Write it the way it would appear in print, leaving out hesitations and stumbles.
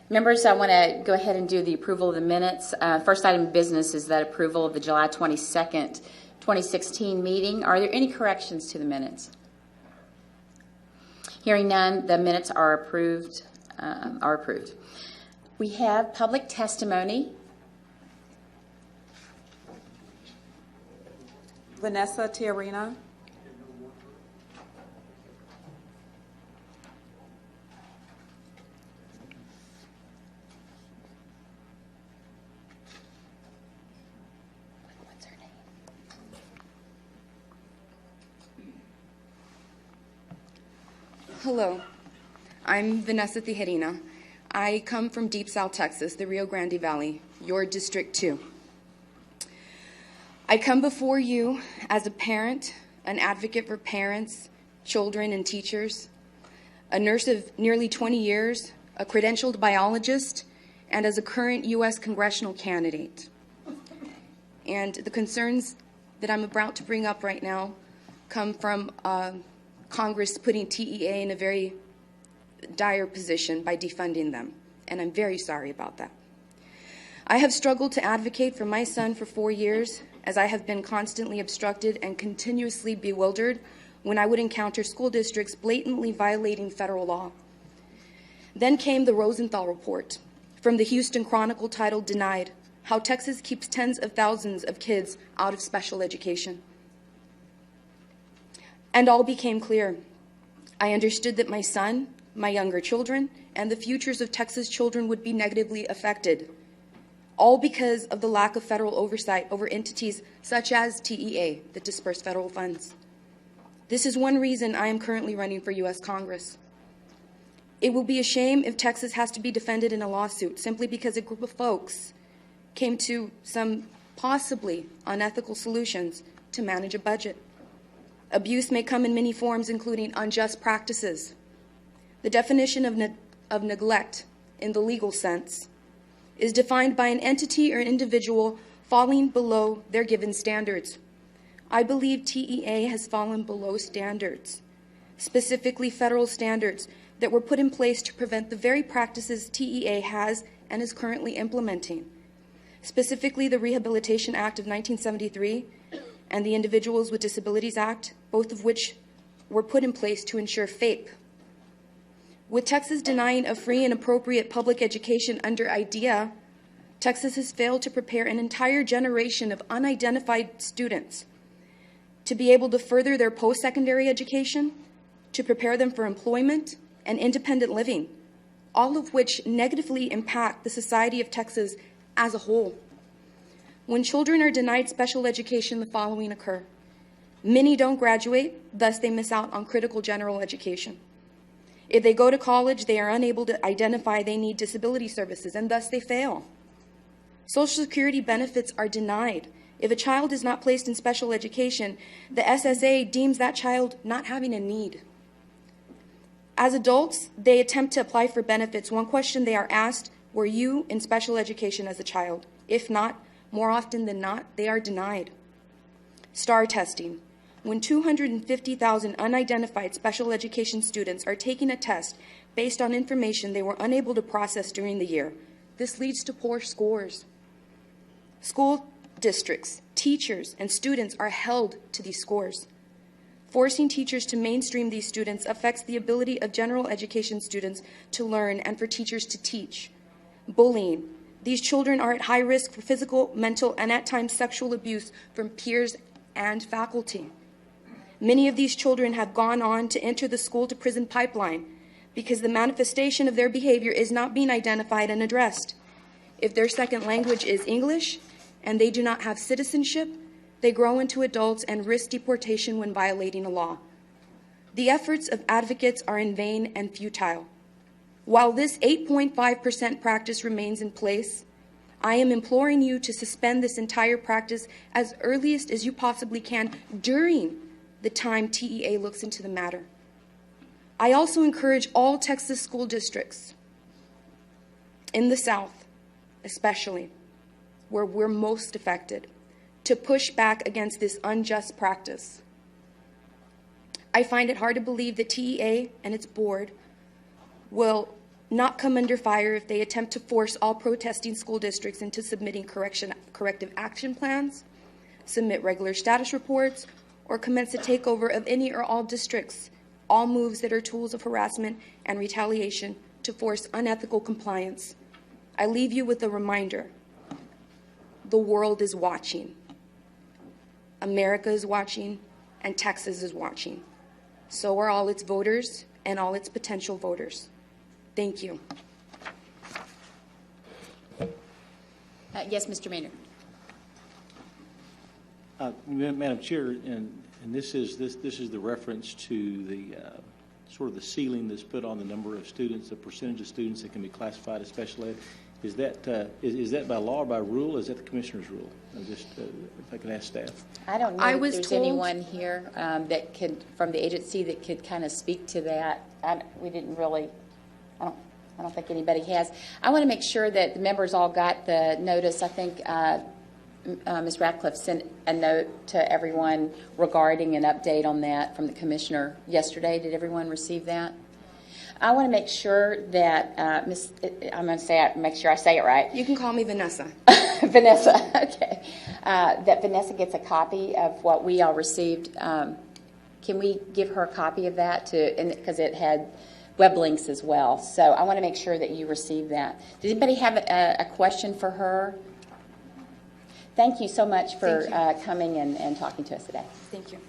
Members, I want to go ahead and do the approval of the minutes. First item of business is that approval of the July 22nd, 2016 meeting. Are there any corrections to the minutes? Hearing none, the minutes are approved. We have public testimony. Vanessa Tiarina. What's her name? Hello, I'm Vanessa Tijerina. I come from Deep South Texas, the Rio Grande Valley, your District 2. I come before you as a parent, an advocate for parents, children, and teachers, a nurse of nearly 20 years, a credentialed biologist, and as a current U.S. congressional candidate. And the concerns that I'm about to bring up right now come from Congress putting TEA in a very dire position by defunding them, and I'm very sorry about that. I have struggled to advocate for my son for 4 years, as I have been constantly obstructed and continuously bewildered when I would encounter school districts blatantly violating federal law. Then came the Rosenthal report from the Houston Chronicle titled "Denied: How Texas Keeps Tens of Thousands of Kids Out of Special Education." And all became clear. I understood that my son, my younger children, and the futures of Texas children would be negatively affected, all because of the lack of federal oversight over entities such as TEA that disperse federal funds. This is one reason I am currently running for U.S. Congress. It will be a shame if Texas has to be defended in a lawsuit simply because a group of folks came to some possibly unethical solutions to manage a budget. Abuse may come in many forms, including unjust practices. The definition of neglect in the legal sense is defined by an entity or individual falling below their given standards. I believe TEA has fallen below standards, specifically federal standards that were put in place to prevent the very practices TEA has and is currently implementing, specifically the Rehabilitation Act of 1973 and the Individuals with Disabilities Act, both of which were put in place to ensure FAPE. With Texas denying a free and appropriate public education under IDEA, Texas has failed to prepare an entire generation of unidentified students to be able to further their post-secondary education, to prepare them for employment and independent living, all of which negatively impact the society of Texas as a whole. When children are denied special education, the following occur. Many don't graduate, thus they miss out on critical general education. If they go to college, they are unable to identify they need disability services, and thus they fail. Social Security benefits are denied. If a child is not placed in special education, the SSA deems that child not having a need. As adults, they attempt to apply for benefits. One question they are asked, were you in special education as a child? If not, more often than not, they are denied. STAR testing. When 250,000 unidentified special education students are taking a test based on information they were unable to process during the year, this leads to poor scores. School districts, teachers, and students are held to these scores. Forcing teachers to mainstream these students affects the ability of general education students to learn and for teachers to teach. Bullying. These children are at high risk for physical, mental, and at times sexual abuse from peers and faculty. Many of these children have gone on to enter the school-to-prison pipeline because the manifestation of their behavior is not being identified and addressed. If their second language is English and they do not have citizenship, they grow into adults and risk deportation when violating a law. The efforts of advocates are in vain and futile. While this 8.5% practice remains in place, I am imploring you to suspend this entire practice as earliest as you possibly can during the time TEA looks into the matter. I also encourage all Texas school districts, in the South especially, where we're most affected, to push back against this unjust practice. I find it hard to believe that TEA and its board will not come under fire if they attempt to force all protesting school districts into submitting corrective action plans, submit regular status reports, or commence a takeover of any or all districts, all moves that are tools of harassment and retaliation to force unethical compliance. I leave you with a reminder. The world is watching. America is watching, and Texas is watching. So are all its voters and all its potential voters. Thank you. Yes, Mr. Maynard. Madam Chair, and this is the reference to the sort of the ceiling that's put on the number of students, the percentage of students that can be classified as special ed. Is that by law or by rule? Or is that the commissioner's rule? Just if I can ask staff. I don't know I if was there's told- anyone here that could, from the agency, that could kind of speak to that. We didn't really. I don't think anybody has. I want to make sure that the members all got the notice. I think Ms. Ratcliffe sent a note to everyone regarding an update on that from the commissioner yesterday. Did everyone receive that? I want to make sure that I'm going to say it, make sure I say it right. You can call me Vanessa. Vanessa, okay. That Vanessa gets a copy of what we all received. Can we give her a copy of that because it had web links as well. So I want to make sure that you receive that. Does anybody have a question for her? Thank you so much for coming and talking to us today. Thank you.